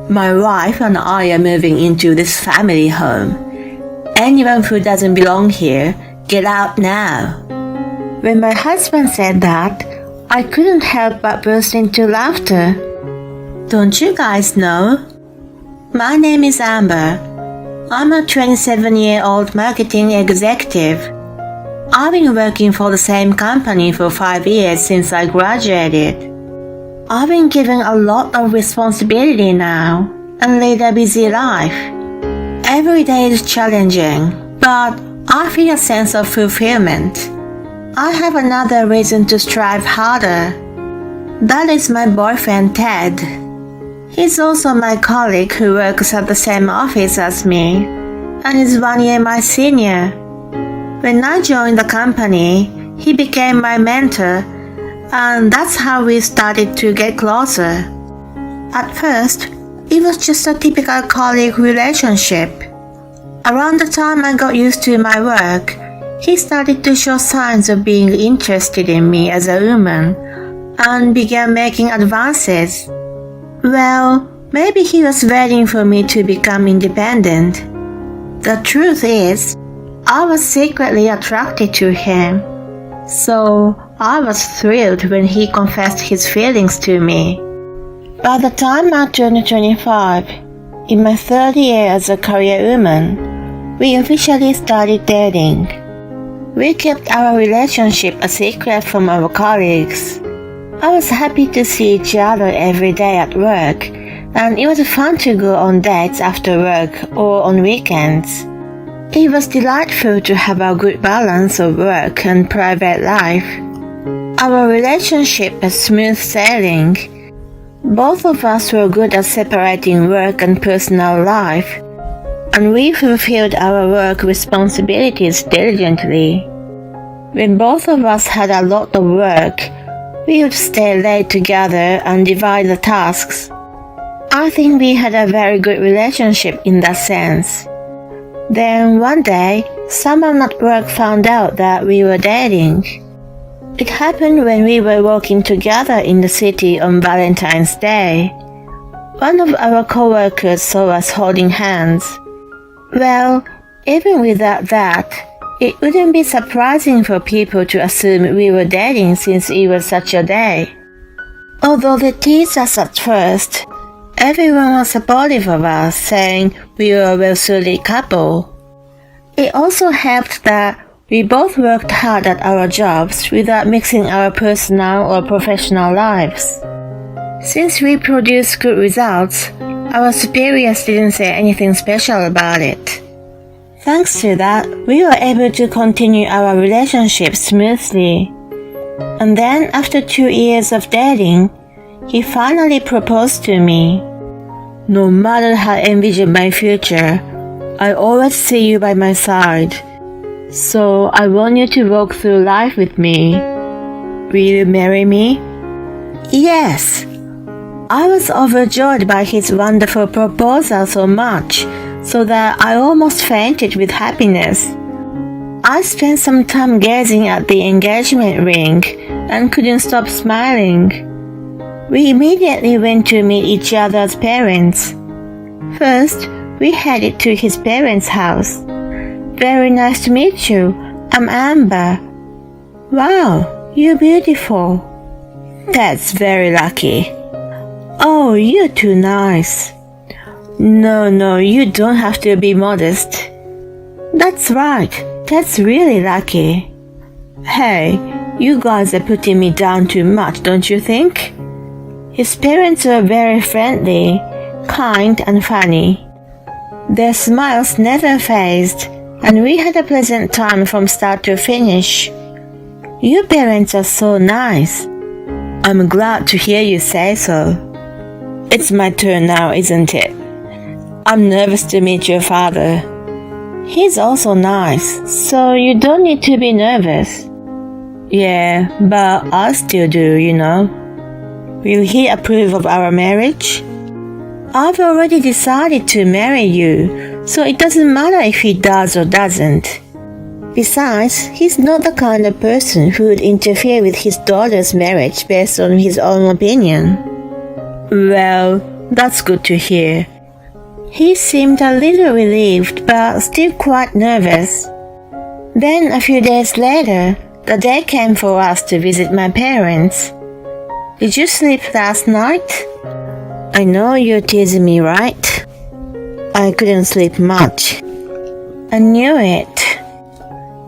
My wife and I are moving into this family home. Anyone who doesn't belong here, get out now." When my husband said that, I couldn't help but burst into laughter. "Don't you guys know? My name is Amber. I'm a 27-year-old marketing executive. I've been working for the same company for 5 years since I graduated. I've been given a lot of responsibility now and lead a busy life. Every day is challenging, but I feel a sense of fulfillment. I have another reason to strive harder. That is my boyfriend Ted. He's also my colleague who works at the same office as me and is 1 year my senior. When I joined the company, he became my mentor, and that's how we started to get closer. At first, it was just a typical colleague relationship. Around the time I got used to my work, he started to show signs of being interested in me as a woman and began making advances. Well, maybe he was waiting for me to become independent. The truth is, I was secretly attracted to him. So I was thrilled when he confessed his feelings to me. By the time I turned 25, in my third year as a career woman, we officially started dating. We kept our relationship a secret from our colleagues. I was happy to see each other every day at work, and it was fun to go on dates after work or on weekends. It was delightful to have a good balance of work and private life. Our relationship was smooth sailing. Both of us were good at separating work and personal life, and we fulfilled our work responsibilities diligently. When both of us had a lot of work, we would stay late together and divide the tasks. I think we had a very good relationship in that sense. Then one day, someone at work found out that we were dating. It happened when we were walking together in the city on Valentine's Day. One of our coworkers saw us holding hands. Well, even without that, it wouldn't be surprising for people to assume we were dating since it was such a day. Although they teased us at first, everyone was supportive of us, saying we were a well-suited couple. It also helped that we both worked hard at our jobs without mixing our personal or professional lives. Since we produced good results, our superiors didn't say anything special about it. Thanks to that, we were able to continue our relationship smoothly. And then, after 2 years of dating, he finally proposed to me. "No matter how I envision my future, I always see you by my side. So I want you to walk through life with me. Will you marry me?" Yes! I was overjoyed by his wonderful proposal so much, so that I almost fainted with happiness. I spent some time gazing at the engagement ring and couldn't stop smiling. We immediately went to meet each other's parents. First, we headed to his parents' house. "Very nice to meet you. I'm Amber." "Wow, you're beautiful." "That's very lucky." "Oh, you're too nice." No, you don't have to be modest." "That's right, that's really lucky." "Hey, you guys are putting me down too much, don't you think?" His parents were very friendly, kind and funny. Their smiles never phased, and we had a pleasant time from start to finish. "Your parents are so nice." "I'm glad to hear you say so." "It's my turn now, isn't it?" "I'm nervous to meet your father." "He's also nice, so you don't need to be nervous." "Yeah, but I still do, you know." "Will he approve of our marriage?" "I've already decided to marry you, so it doesn't matter if he does or doesn't. Besides, he's not the kind of person who would interfere with his daughter's marriage based on his own opinion." "Well, That's good to hear. He seemed a little relieved but still quite nervous. Then a few days later, the day came for us to visit my parents. Did you sleep last night? I know you're teasing me, right? I couldn't sleep much. I knew it.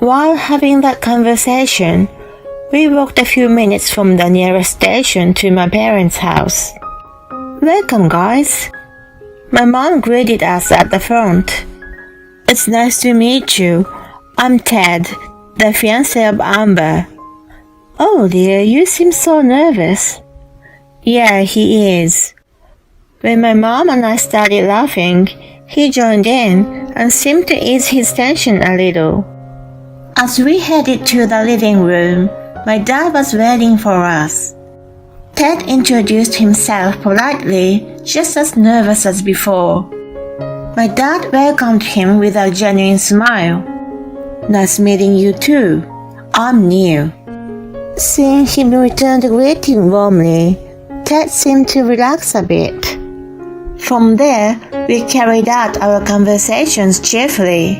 While having that conversation, we walked a few minutes from the nearest station to my parents' house. Welcome, guys. My mom greeted us at the front. It's nice to meet you. I'm Ted, the fiancé of Amber. Oh dear, you seem so nervous. Yeah, he is. When my mom and I started laughing, he joined in and seemed to ease his tension a little. As we headed to the living room, my dad was waiting for us. Ted introduced himself politely, just as nervous as before. My dad welcomed him with a genuine smile. Nice meeting you too. I'm new. Seeing him return the greeting warmly, Ted seemed to relax a bit. From there, we carried out our conversations cheerfully.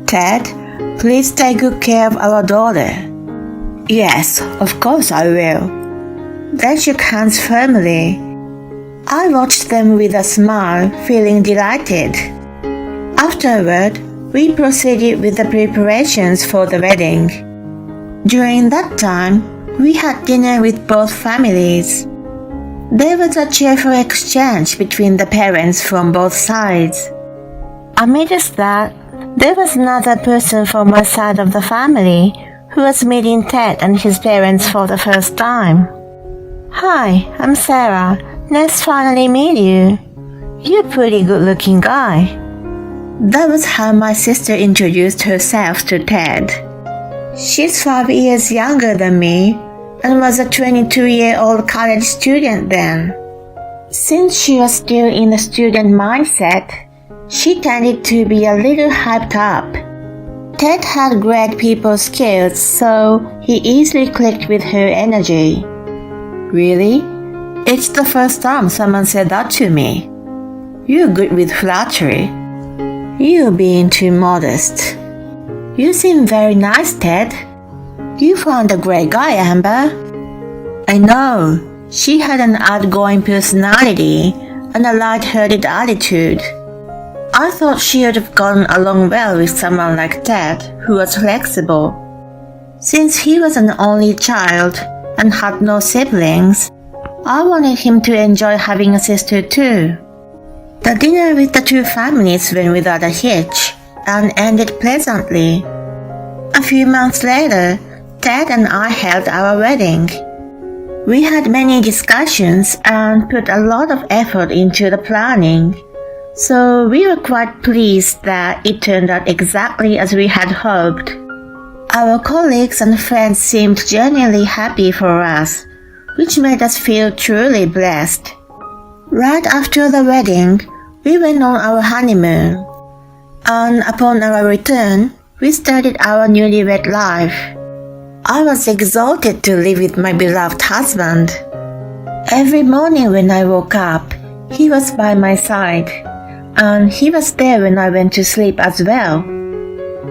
Ted, please take good care of our daughter. Yes, of course I will. They shook hands firmly. I watched them with a smile, feeling delighted. Afterward, we proceeded with the preparations for the wedding. During that time, we had dinner with both families. There was a cheerful exchange between the parents from both sides. Amidst that, there was another person from my side of the family who was meeting Ted and his parents for the first time. Hi, I'm Sarah. Nice to finally meet you. You're a pretty good-looking guy. That was how my sister introduced herself to Ted. She's 5 years younger than me and was a 22-year-old college student then. Since she was still in the student mindset, she tended to be a little hyped up. Ted had great people skills, so he easily clicked with her energy. Really? It's the first time someone said that to me. You're good with flattery. You're being too modest. You seem very nice, Ted. You found a great guy, Amber. I know. She had an outgoing personality and a light-hearted attitude. I thought she would have gotten along well with someone like Ted, who was flexible. Since he was an only child and had no siblings, I wanted him to enjoy having a sister too. The dinner with the two families went without a hitch and ended pleasantly. A few months later, Ted and I held our wedding. We had many discussions and put a lot of effort into the planning, so we were quite pleased that it turned out exactly as we had hoped. Our colleagues and friends seemed genuinely happy for us, which made us feel truly blessed. Right after the wedding, we went on our honeymoon, and upon our return, we started our newlywed life. I was exalted to live with my beloved husband. Every morning when I woke up, he was by my side, and he was there when I went to sleep as well.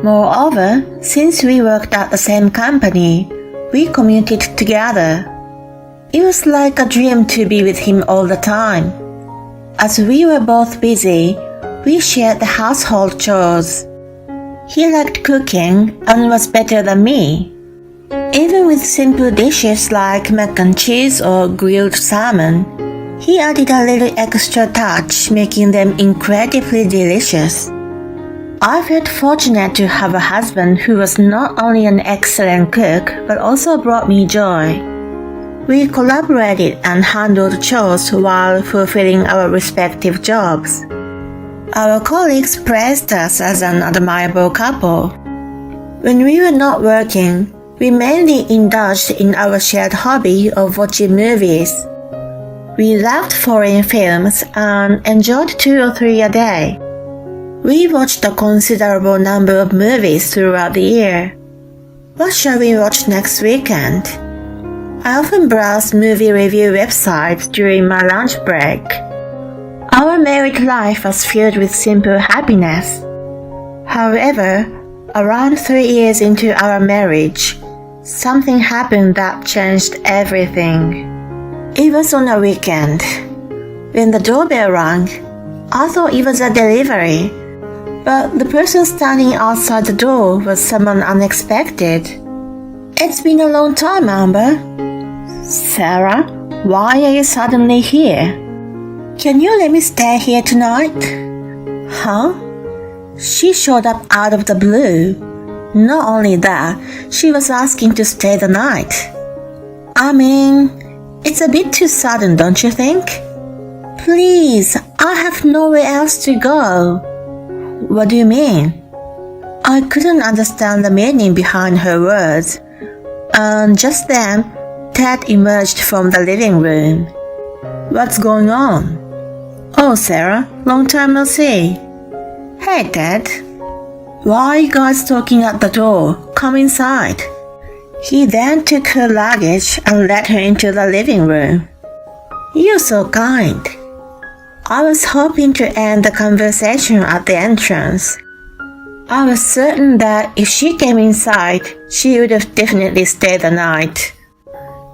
Moreover, since we worked at the same company, we commuted together. It was like a dream to be with him all the time. As we were both busy, we shared the household chores. He liked cooking and was better than me. Even with simple dishes like mac and cheese or grilled salmon, he added a little extra touch, making them incredibly delicious. I felt fortunate to have a husband who was not only an excellent cook but also brought me joy. We collaborated and handled chores while fulfilling our respective jobs. Our colleagues praised us as an admirable couple. When we were not working, we mainly indulged in our shared hobby of watching movies. We loved foreign films and enjoyed 2 or 3 a day. We watched a considerable number of movies throughout the year. What shall we watch next weekend? I often browse movie review websites during my lunch break. Our married life was filled with simple happiness. However, around 3 years into our marriage, something happened that changed everything. It was on a weekend. When the doorbell rang, I thought it was a delivery, but the person standing outside the door was someone unexpected. It's been a long time, Amber. Sarah, why are you suddenly here? Can you let me stay here tonight? Huh? She showed up out of the blue. Not only that, she was asking to stay the night. I mean, it's a bit too sudden, don't you think? Please, I have nowhere else to go. What do you mean? I couldn't understand the meaning behind her words. And just then, Ted emerged from the living room. What's going on? Oh, Sarah, long time no see. Hey, Ted. Why are you guys talking at the door? Come inside. He then took her luggage and led her into the living room. You're so kind. I was hoping to end the conversation at the entrance. I was certain that if she came inside, she would have definitely stayed the night.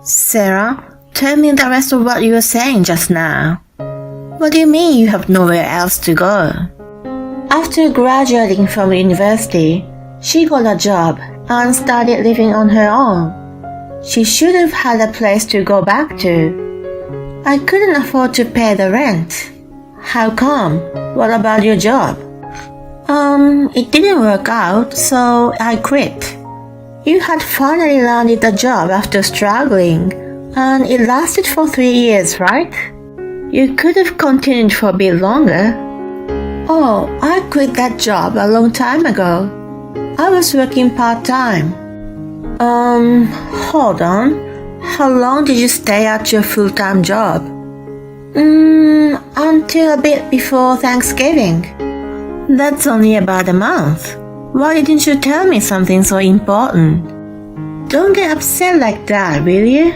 Sarah, tell me the rest of what you were saying just now. What do you mean you have nowhere else to go? After graduating from university, she got a job and started living on her own. She should have had a place to go back to. I couldn't afford to pay the rent. How come? What about your job? It didn't work out, so I quit. You had finally landed a job after struggling, and it lasted for 3 years, right? You could have continued for a bit longer. Oh, I quit that job a long time ago. I was working part-time. Hold on. How long did you stay at your full-time job? Until a bit before Thanksgiving. That's only about a month. Why didn't you tell me something so important? Don't get upset like that, will you?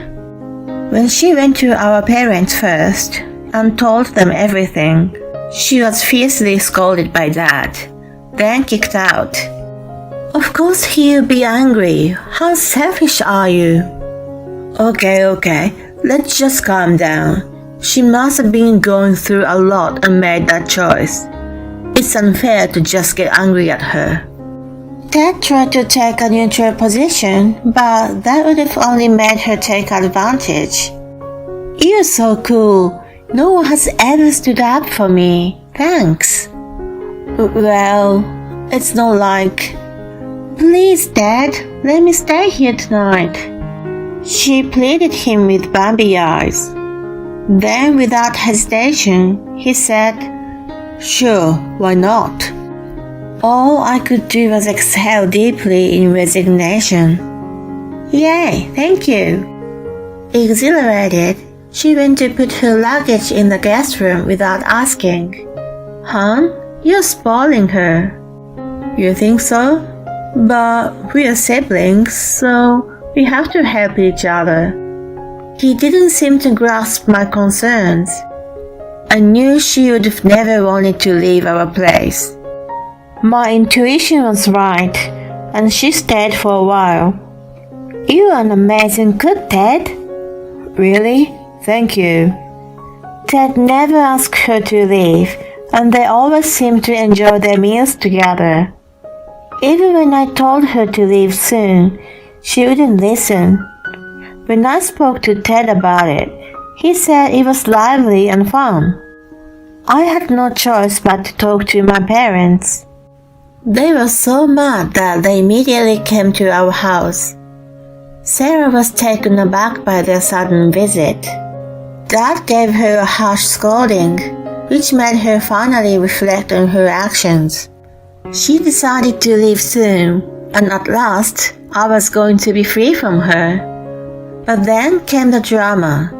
When she went to our parents first and told them everything, she was fiercely scolded by Dad, then kicked out. Of course he'll be angry. How selfish are you? Okay, let's just calm down. She must have been going through a lot and made that choice. It's unfair to just get angry at her. Ted tried to take a neutral position, but that would have only made her take advantage. You're so cool. No one has ever stood up for me. Thanks. Well, it's not like... Please, Dad, let me stay here tonight. She pleaded him with Bambi eyes. Then, without hesitation, he said, Sure, why not? All I could do was exhale deeply in resignation. Yay, thank you. Exhilarated, she went to put her luggage in the guest room without asking. Hon, you're spoiling her. You think so? But we're siblings, so we have to help each other. He didn't seem to grasp my concerns. I knew she would have never wanted to leave our place. My intuition was right, and she stayed for a while. You're an amazing cook, Ted. Really? Thank you. Ted never asked her to leave, and they always seemed to enjoy their meals together. Even when I told her to leave soon, she wouldn't listen. When I spoke to Ted about it, he said it was lively and fun. I had no choice but to talk to my parents. They were so mad that they immediately came to our house. Sarah was taken aback by their sudden visit. Dad gave her a harsh scolding, which made her finally reflect on her actions. She decided to leave soon, and at last I was going to be free from her. But then came the drama.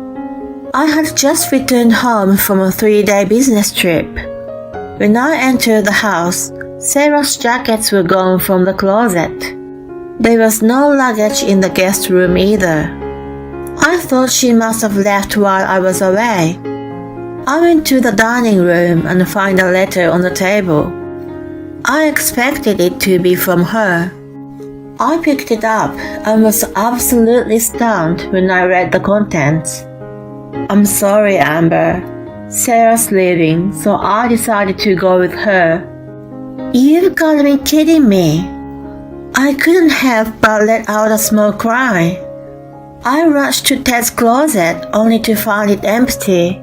I had just returned home from a 3-day business trip. When I entered the house, Sarah's jackets were gone from the closet. There was no luggage in the guest room either. I thought she must have left while I was away. I went to the dining room and found a letter on the table. I expected it to be from her. I picked it up and was absolutely stunned when I read the contents. "I'm sorry, Amber. Sarah's leaving, so I decided to go with her." "You've got to be kidding me." I couldn't help but let out a small cry. I rushed to Ted's closet only to find it empty.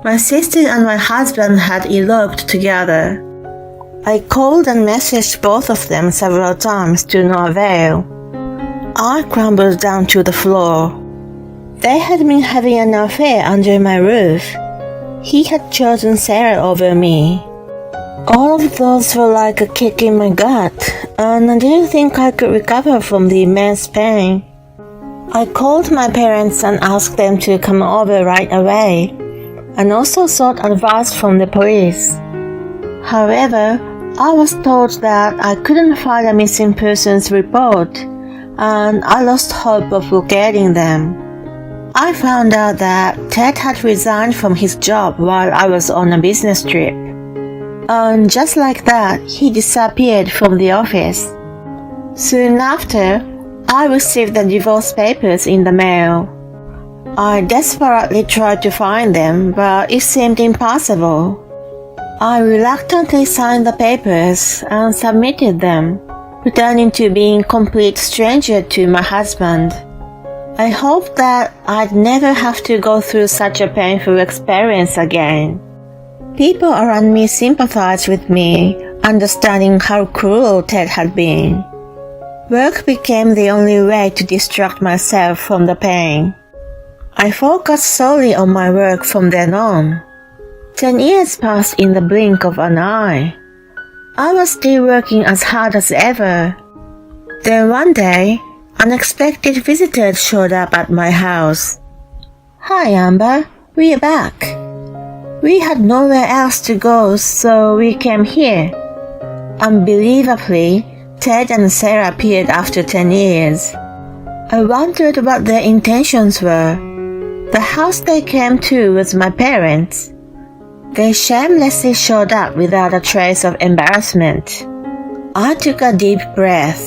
My sister and my husband had eloped together. I called and messaged both of them several times to no avail. I crumbled down to the floor. They had been having an affair under my roof. He had chosen Sarah over me. All of those were like a kick in my gut, and I didn't think I could recover from the immense pain. I called my parents and asked them to come over right away, and also sought advice from the police. However, I was told that I couldn't file a missing persons report, and I lost hope of locating them. I found out that Ted had resigned from his job while I was on a business trip. And just like that, he disappeared from the office. Soon after, I received the divorce papers in the mail. I desperately tried to find them, but it seemed impossible. I reluctantly signed the papers and submitted them, pretending to be a complete stranger to my husband. I hoped that I'd never have to go through such a painful experience again. People around me sympathized with me, understanding how cruel Ted had been. Work became the only way to distract myself from the pain. I focused solely on my work from then on. 10 years passed in the blink of an eye. I was still working as hard as ever. Then one day, unexpected visitors showed up at my house. "Hi, Amber. We're back." We had nowhere else to go, so we came here. Unbelievably, Ted and Sarah appeared after 10 years. I wondered what their intentions were. The house they came to was my parents'. They shamelessly showed up without a trace of embarrassment. I took a deep breath.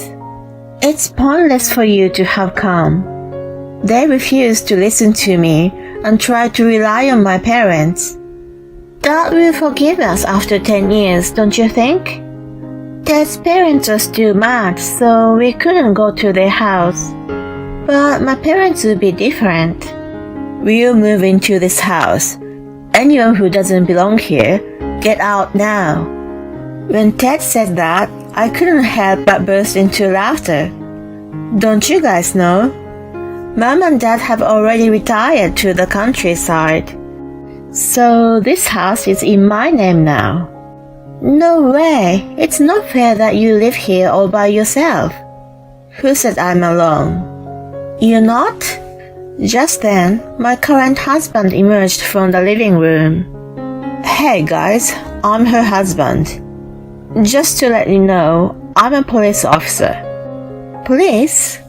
"It's pointless for you to have come." They refused to listen to me and tried to rely on my parents. God will forgive us after 10 years, don't you think? Ted's parents are still mad, so we couldn't go to their house. But my parents will be different. We'll move into this house. Anyone who doesn't belong here, get out now. When Ted said that, I couldn't help but burst into laughter. Don't you guys know? Mom and Dad have already retired to the countryside. So this house is in my name now. No way! It's not fair that you live here all by yourself. Who said I'm alone? You're not? Just then, my current husband emerged from the living room. Hey guys, I'm her husband. Just to let you know, I'm a police officer. Police?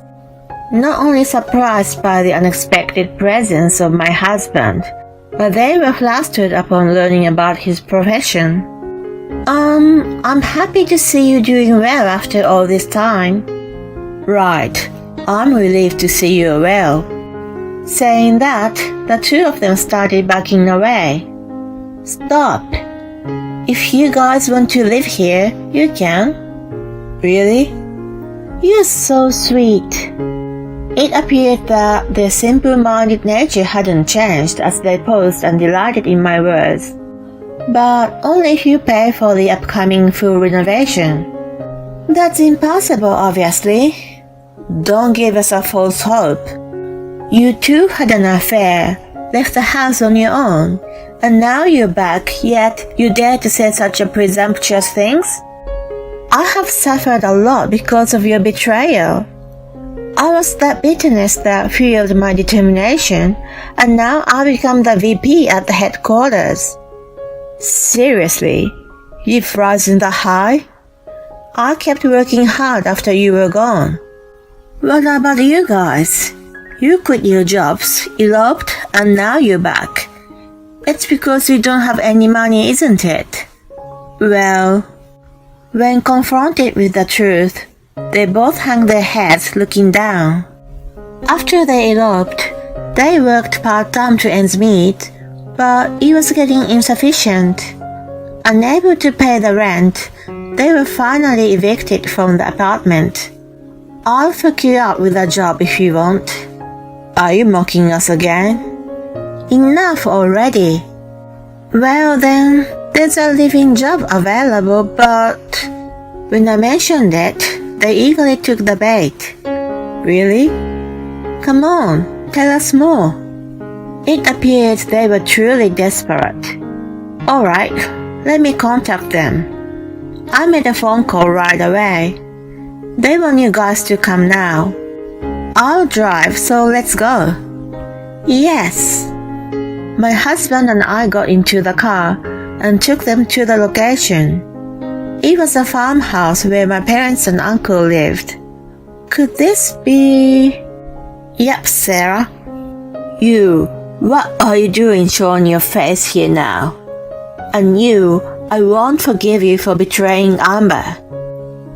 Not only surprised by the unexpected presence of my husband, but they were flustered upon learning about his profession. I'm happy to see you doing well after all this time. Right, I'm relieved to see you well. Saying that, the two of them started backing away. Stop. If you guys want to live here, you can. Really? You're so sweet. It appeared that their simple-minded nature hadn't changed as they paused and delighted in my words. But only if you pay for the upcoming full renovation. That's impossible, obviously. Don't give us a false hope. You two had an affair, left the house on your own, and now you're back, yet you dare to say such a presumptuous things? I have suffered a lot because of your betrayal. I was that bitterness that fueled my determination, and now I'll become the VP at the headquarters. Seriously, you've risen that high? I kept working hard after you were gone. What about you guys? You quit your jobs, eloped, and now you're back. It's because you don't have any money, isn't it? Well, when confronted with the truth, they both hung their heads looking down. After they eloped, they worked part-time to ends meet, but it was getting insufficient. Unable to pay the rent, they were finally evicted from the apartment. I'll hook you up with a job if you want. Are you mocking us again? Enough already. Well then, there's a living job available, but when I mentioned it, they eagerly took the bait. Really? Come on, tell us more. It appeared they were truly desperate. Alright, let me contact them. I made a phone call right away. They want you guys to come now. I'll drive, so let's go. Yes. My husband and I got into the car and took them to the location. It was a farmhouse where my parents and uncle lived. Could this be... Yep, Sarah. You, what are you doing showing your face here now? And you, I won't forgive you for betraying Amber.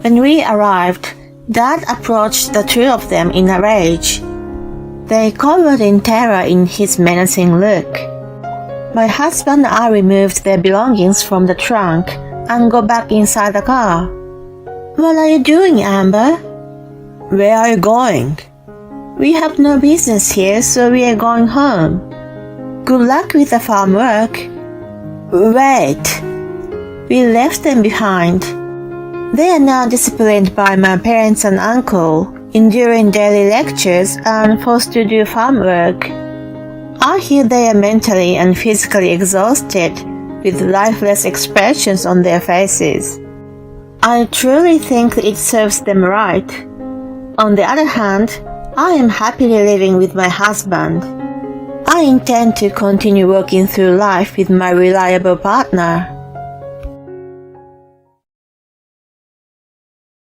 When we arrived, Dad approached the two of them in a rage. They cowered in terror in his menacing look. My husband and I removed their belongings from the trunk and go back inside the car. What are you doing, Amber? Where are you going? We have no business here, so we are going home. Good luck with the farm work. Wait. We left them behind. They are now disciplined by my parents and uncle, enduring daily lectures and forced to do farm work. I hear they are mentally and physically exhausted with lifeless expressions on their faces. I truly think it serves them right. On the other hand, I am happily living with my husband. I intend to continue working through life with my reliable partner.